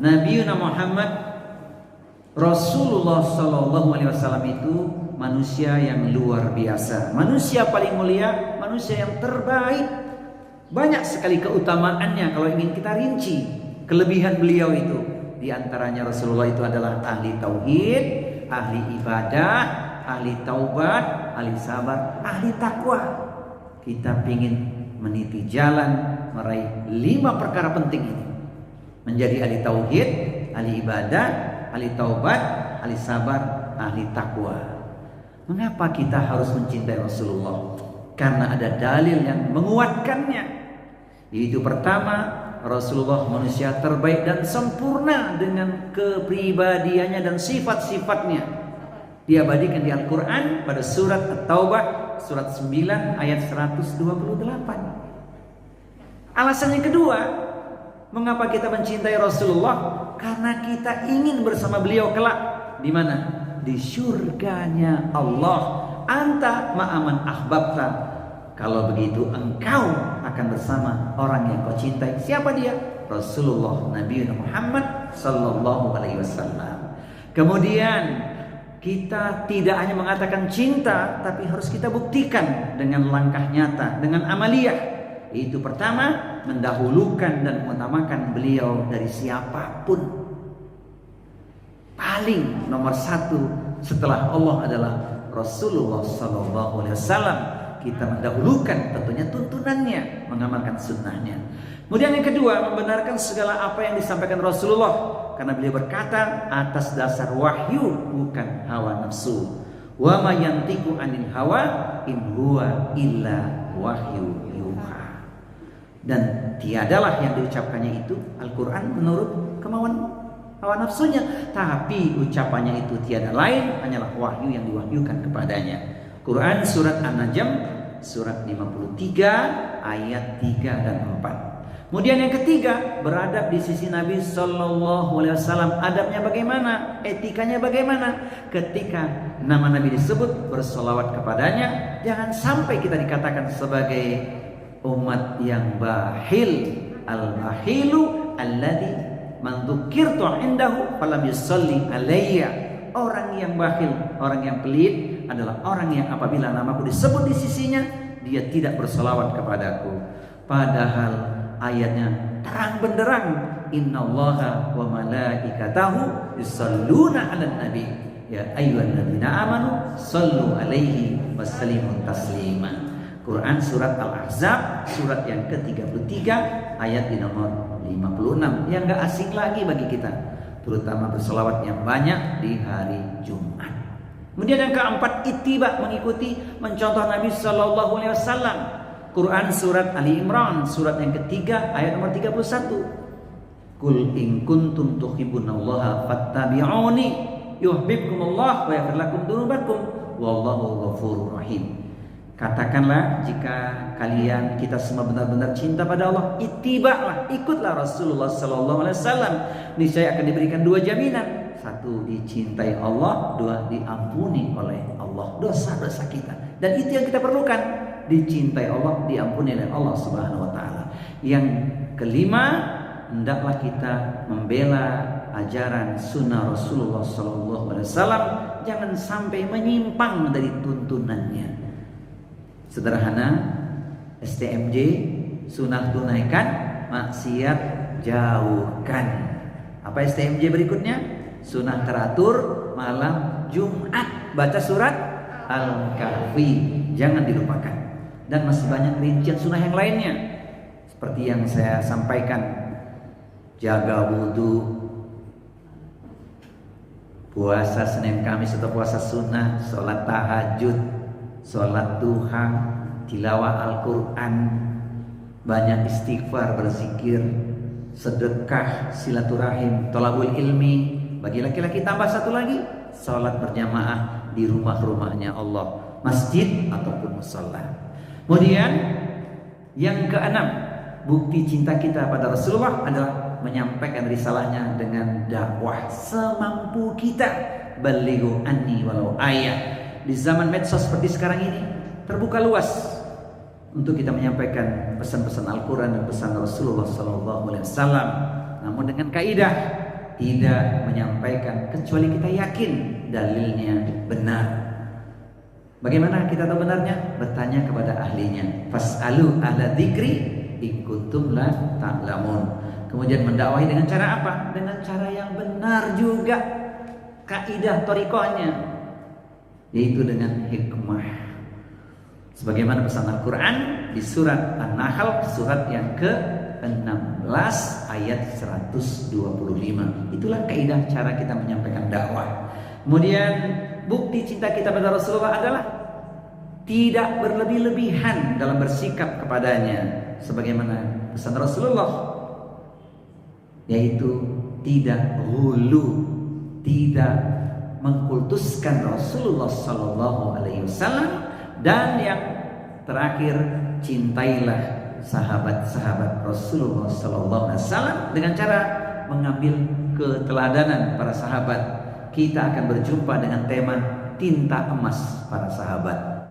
Nabiuna Muhammad Rasulullah Sallallahu Alaihi Wasallam itu manusia yang luar biasa, manusia paling mulia, manusia yang terbaik. Banyak sekali keutamaannya kalau ingin kita rinci kelebihan beliau itu. Di antaranya Rasulullah itu adalah ahli tauhid, ahli ibadah, ahli taubat, ahli sabar, ahli takwa. Kita ingin meniti jalan meraih 5 perkara penting ini. Menjadi ahli tauhid, ahli ibadah, ahli taubat, ahli sabar, ahli takwa. Mengapa kita harus mencintai Rasulullah? Karena ada dalil yang menguatkannya. Yaitu pertama, Rasulullah manusia terbaik dan sempurna dengan kepribadiannya dan sifat-sifatnya. Diabadikan di Al-Quran pada surat At-Taubah surat 9 ayat 128. Alasan yang kedua, mengapa kita mencintai Rasulullah? Karena kita ingin bersama beliau kelak. Di mana? Di surganya Allah. Anta ma'aman ahbabta. Kalau begitu engkau akan bersama orang yang kau cintai. Siapa dia? Rasulullah Nabi Muhammad Sallallahu Alaihi Wasallam. Kemudian kita tidak hanya mengatakan cinta, tapi harus kita buktikan dengan langkah nyata, dengan amaliyah. Itu pertama, mendahulukan dan mengutamakan beliau dari siapapun. Paling nomor 1 setelah Allah adalah Rasulullah Sallallahu Alaihi Wasallam. Kita mendahulukan tentunya tuntunannya, mengamalkan sunnahnya. Kemudian yang kedua, membenarkan segala apa yang disampaikan Rasulullah, karena beliau berkata atas dasar wahyu, bukan hawa nafsu. Wa ma yantiqu 'anil hawa in huwa illa wahyu yuha. Dan tiadalah yang diucapkannya itu Al-Quran menurut kemauan hawa nafsunya, tapi ucapannya itu tiada lain hanyalah wahyu yang diwahyukan kepadanya. Quran surat An-Najm surat 53 ayat 3 dan 4. Kemudian yang ketiga, beradab di sisi Nabi Sallallahu Alaihi Wasallam. Adabnya bagaimana? Etikanya bagaimana? Ketika nama Nabi disebut, bersolawat kepadanya. Jangan sampai kita dikatakan sebagai umat yang bahil. Al-bahilu alladhi man dzukirtu indahu falam yusalli alayya. Orang yang bakhil, orang yang pelit adalah orang yang apabila namaku disebut di sisinya, dia tidak berselawat kepadaku. Padahal ayatnya terang benderang, innallaha wa malaikatahu yusalluna 'alan nabi ya ayyuhalladzina amanu sallu 'alaihi wasallimu taslima. Quran surat Al-Ahzab surat yang ke-33 ayat di nomor 56, yang gak asing lagi bagi kita, terutama berselawat yang banyak di hari Jumat. Kemudian yang keempat, ittiba, mengikuti, mencontoh Nabi Sallallahu Alaihi Wasallam. Quran surat Ali Imran surat yang ketiga ayat nomor 31. Qul in kuntum tuhibbunallaha fattabi'uni yuhibbukumullah wa yaghfir lakum dzunubakum wallahu ghafurur rahim. Katakanlah, jika kalian, kita semua benar-benar cinta pada Allah, ittiba'lah, ikutlah Rasulullah Sallallahu Alaihi Wasallam. Niscaya akan diberikan 2 jaminan. 1, dicintai Allah. 2, diampuni oleh Allah dosa-dosa kita. Dan itu yang kita perlukan, dicintai Allah, diampuni oleh Allah Subhanahu Wa Taala. Yang kelima, hendaklah kita membela ajaran sunnah Rasulullah Sallallahu Alaihi Wasallam. Jangan sampai menyimpang dari tuntunannya. Sederhana, STMJ, sunnah tunaikan, maksiat jauhkan. Apa STMJ berikutnya? Sunnah teratur malam Jumat, baca surat Al-Kahfi, jangan dilupakan. Dan masih banyak rincian sunnah yang lainnya, seperti yang saya sampaikan: jaga wudhu, puasa Senin Kamis atau puasa sunnah, sholat tahajud, sholat duha, tilawah Al-Quran, banyak istighfar, berzikir, sedekah, silaturahim, thalabul ilmi. Bagi laki-laki tambah 1 lagi, sholat berjamaah di rumah-rumahnya Allah, masjid ataupun mushola. Kemudian yang keenam, bukti cinta kita pada Rasulullah adalah menyampaikan risalahnya dengan dakwah semampu kita. Balighu anni walau ayat. Di zaman medsos seperti sekarang ini, terbuka luas untuk kita menyampaikan pesan-pesan Al-Quran dan pesan Rasulullah Sallallahu Alaihi Wasallam. namun dengan kaidah tidak menyampaikan kecuali kita yakin dalilnya benar. Bagaimana kita tahu benarnya? Bertanya kepada ahlinya. Fas'alu ahla dzikri in kuntum la ta'lamun. Kemudian mendakwahi dengan cara apa? Dengan cara yang benar juga, kaidah thariqahnya, yaitu dengan hikmah. Sebagaimana pesan Al-Quran di surat An-Nahl, surat yang ke-16 ayat 125. Itulah kaidah cara kita menyampaikan dakwah. Kemudian bukti cinta kita pada Rasulullah adalah tidak berlebih-lebihan dalam bersikap kepadanya, sebagaimana pesan Rasulullah, yaitu tidak hulu, tidak mengkultuskan Rasulullah Sallallahu Alaihi Wasallam. Dan yang terakhir, cintailah sahabat-sahabat Rasulullah Sallallahu Alaihi Wasallam dengan cara mengambil keteladanan para sahabat. Kita akan berjumpa dengan tema tinta emas para sahabat.